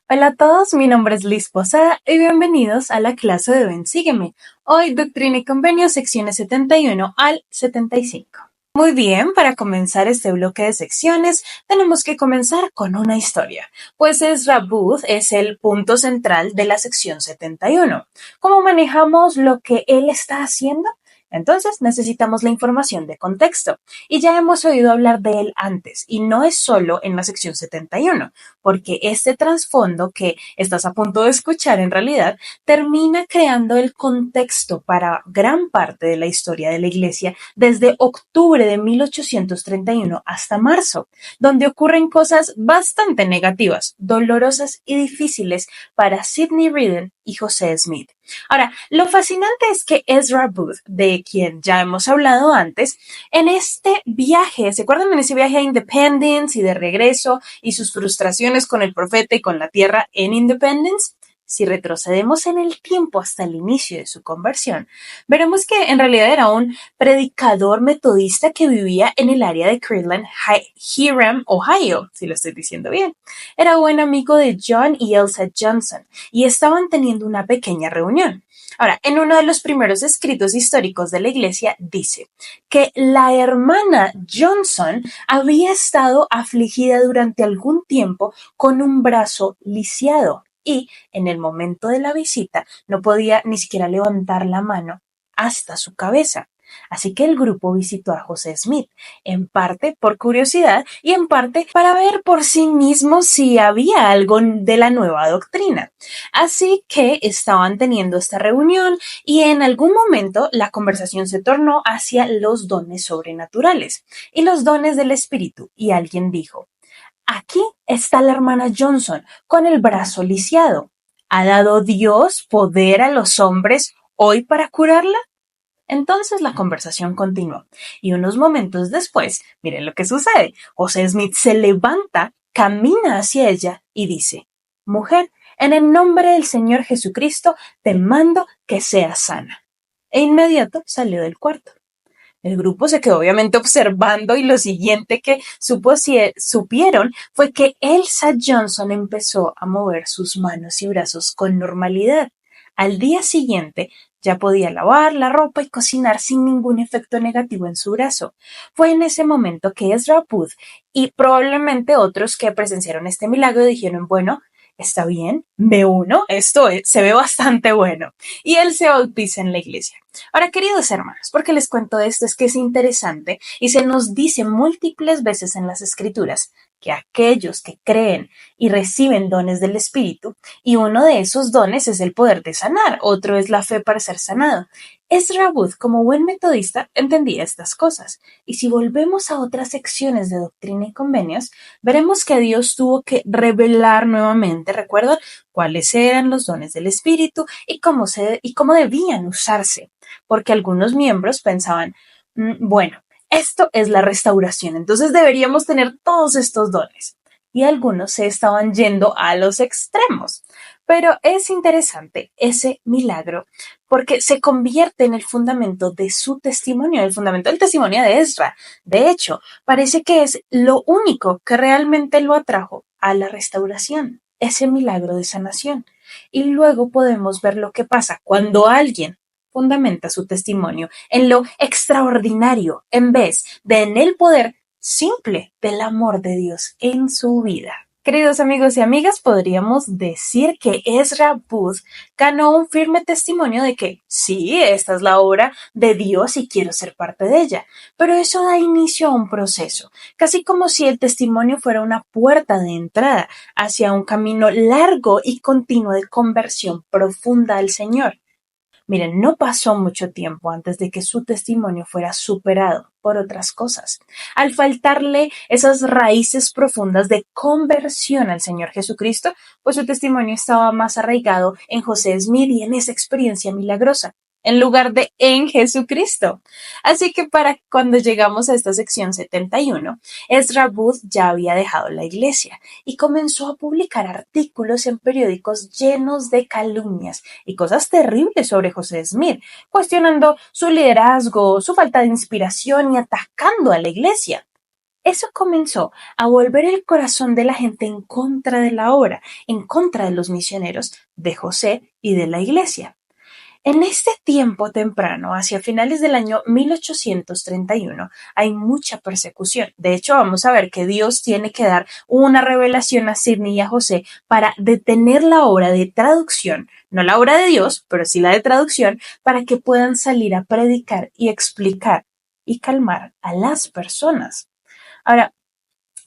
Hola a todos, mi nombre es Liz Posada y bienvenidos a la clase de Ven Sígueme. Hoy Doctrina y Convenios, secciones 71 al 75. Muy bien, para comenzar este bloque de secciones, tenemos que comenzar con una historia, pues Ezra Booth es el punto central de la sección 71. ¿Cómo manejamos lo que él está haciendo? Entonces necesitamos la información de contexto y ya hemos oído hablar de él antes y no es solo en la sección 71, porque este trasfondo que estás a punto de escuchar en realidad termina creando el contexto para gran parte de la historia de la Iglesia desde octubre de 1831 hasta marzo, donde ocurren cosas bastante negativas, dolorosas y difíciles para Sidney Rigdon y José Smith. Ahora, lo fascinante es que Ezra Booth, de quien ya hemos hablado antes, en este viaje, ¿se acuerdan en ese viaje a Independence y de regreso y sus frustraciones con el profeta y con la tierra en Independence? Si retrocedemos en el tiempo hasta el inicio de su conversión, veremos que en realidad era un predicador metodista que vivía en el área de Cleveland, Hiram, Ohio, si lo estoy diciendo bien. Era buen amigo de John y Elsa Johnson y estaban teniendo una pequeña reunión. Ahora, en uno de los primeros escritos históricos de la iglesia dice que la hermana Johnson había estado afligida durante algún tiempo con un brazo lisiado y en el momento de la visita no podía ni siquiera levantar la mano hasta su cabeza. Así que el grupo visitó a José Smith, en parte por curiosidad y en parte para ver por sí mismo si había algo de la nueva doctrina. Así que estaban teniendo esta reunión y en algún momento la conversación se tornó hacia los dones sobrenaturales y los dones del espíritu y alguien dijo: aquí está la hermana Johnson con el brazo lisiado. ¿Ha dado Dios poder a los hombres hoy para curarla? Entonces la conversación continuó y unos momentos después, miren lo que sucede. José Smith se levanta, camina hacia ella y dice: mujer, en el nombre del Señor Jesucristo te mando que seas sana. E inmediato salió del cuarto. El grupo se quedó obviamente observando y lo siguiente que supieron fue que Elsa Johnson empezó a mover sus manos y brazos con normalidad. Al día siguiente ya podía lavar la ropa y cocinar sin ningún efecto negativo en su brazo. Fue en ese momento que Ezra Booth y probablemente otros que presenciaron este milagro dijeron: bueno, está bien, me uno, se ve bastante bueno. Y él se bautiza en la iglesia. Ahora, queridos hermanos, ¿por qué les cuento esto? Es que es interesante y se nos dice múltiples veces en las Escrituras que aquellos que creen y reciben dones del Espíritu, y uno de esos dones es el poder de sanar, otro es la fe para ser sanado. Ezra Booth, como buen metodista, entendía estas cosas, y si volvemos a otras secciones de Doctrina y Convenios, veremos que Dios tuvo que revelar nuevamente, ¿recuerdan?, cuáles eran los dones del Espíritu y cómo debían usarse, porque algunos miembros pensaban: bueno, esto es la restauración, entonces deberíamos tener todos estos dones. Y algunos se estaban yendo a los extremos. Pero es interesante ese milagro porque se convierte en el fundamento de su testimonio, el fundamento del testimonio de Ezra. De hecho, parece que es lo único que realmente lo atrajo a la restauración, ese milagro de sanación. Y luego podemos ver lo que pasa cuando alguien fundamenta su testimonio en lo extraordinario en vez de en el poder simple del amor de Dios en su vida. Queridos amigos y amigas, podríamos decir que Ezra Booth ganó un firme testimonio de que sí, esta es la obra de Dios y quiero ser parte de ella, pero eso da inicio a un proceso, casi como si el testimonio fuera una puerta de entrada hacia un camino largo y continuo de conversión profunda al Señor. Miren, no pasó mucho tiempo antes de que su testimonio fuera superado por otras cosas. Al faltarle esas raíces profundas de conversión al Señor Jesucristo, pues su testimonio estaba más arraigado en José Smith y en esa experiencia milagrosa, en lugar de en Jesucristo. Así que para cuando llegamos a esta sección 71, Ezra Booth ya había dejado la iglesia y comenzó a publicar artículos en periódicos llenos de calumnias y cosas terribles sobre José Smith, cuestionando su liderazgo, su falta de inspiración y atacando a la iglesia. Eso comenzó a volver el corazón de la gente en contra de la obra, en contra de los misioneros, de José y de la iglesia. En este tiempo temprano, hacia finales del año 1831, hay mucha persecución. De hecho, vamos a ver que Dios tiene que dar una revelación a Sidney y a José para detener la obra de traducción, no la obra de Dios, pero sí la de traducción, para que puedan salir a predicar y explicar y calmar a las personas. Ahora,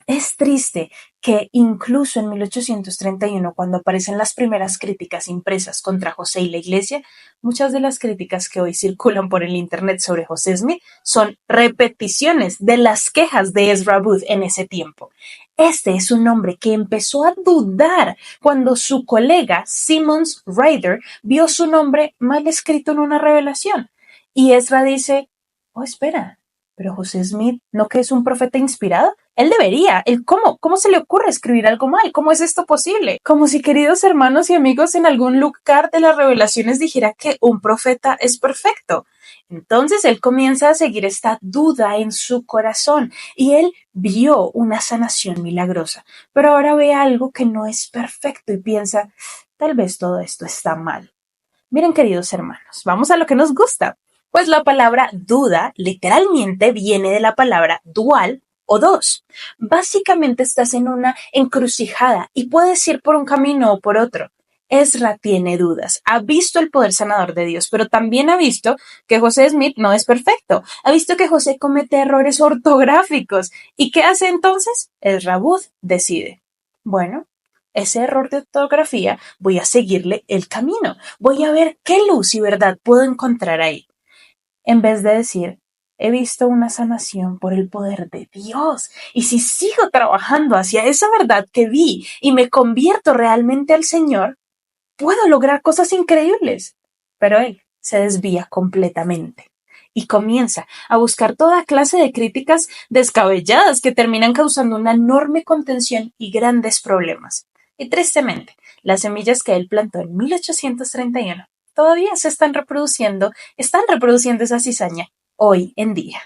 es triste que incluso en 1831, cuando aparecen las primeras críticas impresas contra José y la iglesia, muchas de las críticas que hoy circulan por el internet sobre José Smith son repeticiones de las quejas de Ezra Booth en ese tiempo. Este es un hombre que empezó a dudar cuando su colega Simmons Ryder vio su nombre mal escrito en una revelación. Y Ezra dice, oh, espera, pero José Smith, ¿no que es un profeta inspirado? Él debería. ¿Cómo se le ocurre escribir algo mal? ¿Cómo es esto posible? Como si, queridos hermanos y amigos, en algún lugar de las revelaciones dijera que un profeta es perfecto. Entonces él comienza a seguir esta duda en su corazón y él vio una sanación milagrosa, pero ahora ve algo que no es perfecto y piensa, tal vez todo esto está mal. Miren, queridos hermanos, vamos a lo que nos gusta. Pues la palabra duda literalmente viene de la palabra dual o dos. Básicamente estás en una encrucijada y puedes ir por un camino o por otro. Ezra tiene dudas, ha visto el poder sanador de Dios, pero también ha visto que José Smith no es perfecto, ha visto que José comete errores ortográficos. ¿Y qué hace entonces? Ezra Booth decide, bueno, ese error de ortografía voy a seguirle el camino, voy a ver qué luz y verdad puedo encontrar ahí. En vez de decir, he visto una sanación por el poder de Dios. Y si sigo trabajando hacia esa verdad que vi y me convierto realmente al Señor, puedo lograr cosas increíbles. Pero él se desvía completamente y comienza a buscar toda clase de críticas descabelladas que terminan causando una enorme contención y grandes problemas. Y tristemente, las semillas que él plantó en 1831 todavía están reproduciendo esa cizaña hoy en día.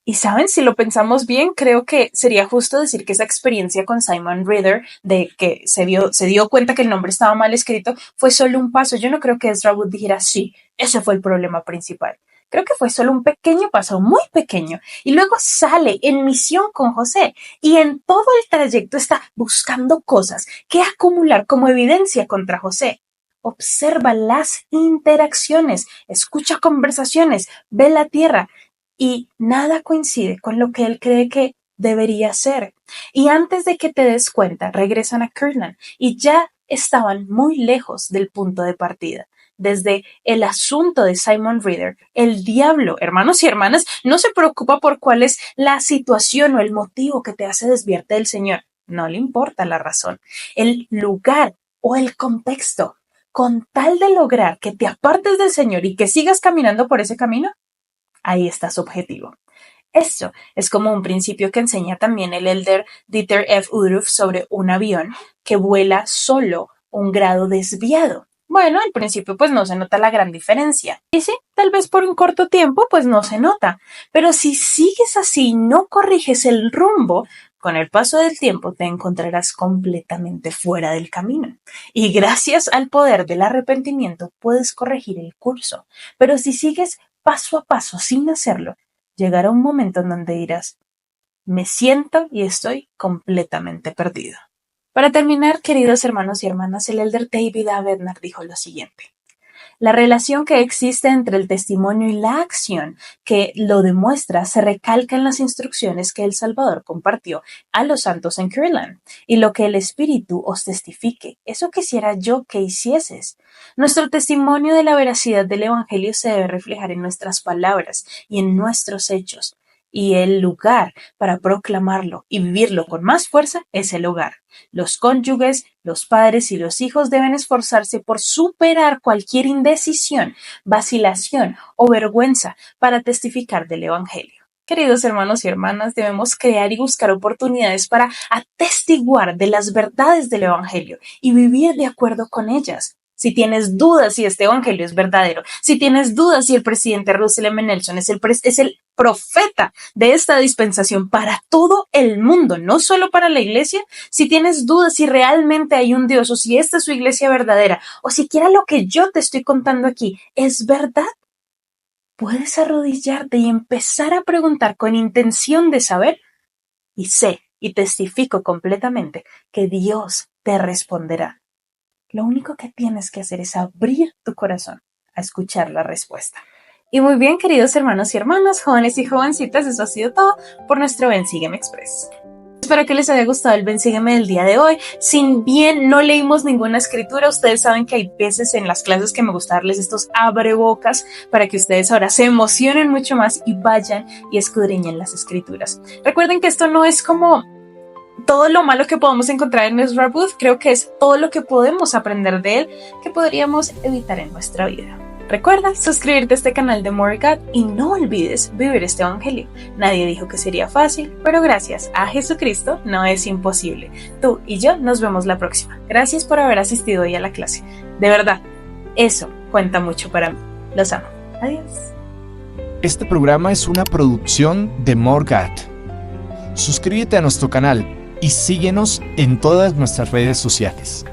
Y saben, si lo pensamos bien, creo que sería justo decir que esa experiencia con Simon Reader, de que se dio cuenta que el nombre estaba mal escrito, fue solo un paso. Yo no creo que Ezra Wood dijera, sí, ese fue el problema principal. Creo que fue solo un pequeño paso, muy pequeño. Y luego sale en misión con José y en todo el trayecto está buscando cosas que acumular como evidencia contra José. Observa las interacciones, escucha conversaciones, ve la tierra y nada coincide con lo que él cree que debería ser. Y antes de que te des cuenta, regresan a Kirtland y ya estaban muy lejos del punto de partida. Desde el asunto de Simon Reader, el diablo, hermanos y hermanas, no se preocupa por cuál es la situación o el motivo que te hace desviarte del Señor. No le importa la razón, el lugar o el contexto. Con tal de lograr que te apartes del Señor y que sigas caminando por ese camino, ahí está su objetivo. Esto es como un principio que enseña también el elder Dieter F. Uhruf sobre un avión que vuela solo un grado desviado. Bueno, al principio pues no se nota la gran diferencia. Y sí, tal vez por un corto tiempo pues no se nota. Pero si sigues así y no corriges el rumbo, con el paso del tiempo te encontrarás completamente fuera del camino. Y gracias al poder del arrepentimiento puedes corregir el curso. Pero si sigues paso a paso sin hacerlo, llegará un momento en donde dirás, me siento y estoy completamente perdido. Para terminar, queridos hermanos y hermanas, el elder David A. Bednar dijo lo siguiente. La relación que existe entre el testimonio y la acción que lo demuestra se recalca en las instrucciones que el Salvador compartió a los santos en Kirtland. Y lo que el Espíritu os testifique, eso quisiera yo que hicieses. Nuestro testimonio de la veracidad del Evangelio se debe reflejar en nuestras palabras y en nuestros hechos. Y el lugar para proclamarlo y vivirlo con más fuerza es el hogar. Los cónyuges, los padres y los hijos deben esforzarse por superar cualquier indecisión, vacilación o vergüenza para testificar del Evangelio. Queridos hermanos y hermanas, debemos crear y buscar oportunidades para atestiguar de las verdades del Evangelio y vivir de acuerdo con ellas. si tienes dudas si este evangelio es verdadero, si tienes dudas si el presidente Russell M. Nelson es el profeta de esta dispensación para todo el mundo, no solo para la iglesia, si tienes dudas si realmente hay un Dios o si esta es su iglesia verdadera o siquiera lo que yo te estoy contando aquí es verdad, puedes arrodillarte y empezar a preguntar con intención de saber y sé y testifico completamente que Dios te responderá. Lo único que tienes que hacer es abrir tu corazón a escuchar la respuesta. Y muy bien, queridos hermanos y hermanas, jóvenes y jovencitas, eso ha sido todo por nuestro Ven Sígueme Express. Espero que les haya gustado el Ven Sígueme del día de hoy. Si bien no leímos ninguna escritura, ustedes saben que hay veces en las clases que me gusta darles estos abrebocas para que ustedes ahora se emocionen mucho más y vayan y escudriñen las escrituras. Recuerden que esto no es como todo lo malo que podemos encontrar en Ezra Booth, creo que es todo lo que podemos aprender de él que podríamos evitar en nuestra vida. Recuerda suscribirte a este canal de More God y no olvides vivir este evangelio. Nadie dijo que sería fácil, pero gracias a Jesucristo no es imposible. Tú y yo nos vemos la próxima. Gracias por haber asistido hoy a la clase. De verdad, eso cuenta mucho para mí. Los amo. Adiós. Este programa es una producción de More God. Suscríbete a nuestro canal y síguenos en todas nuestras redes sociales.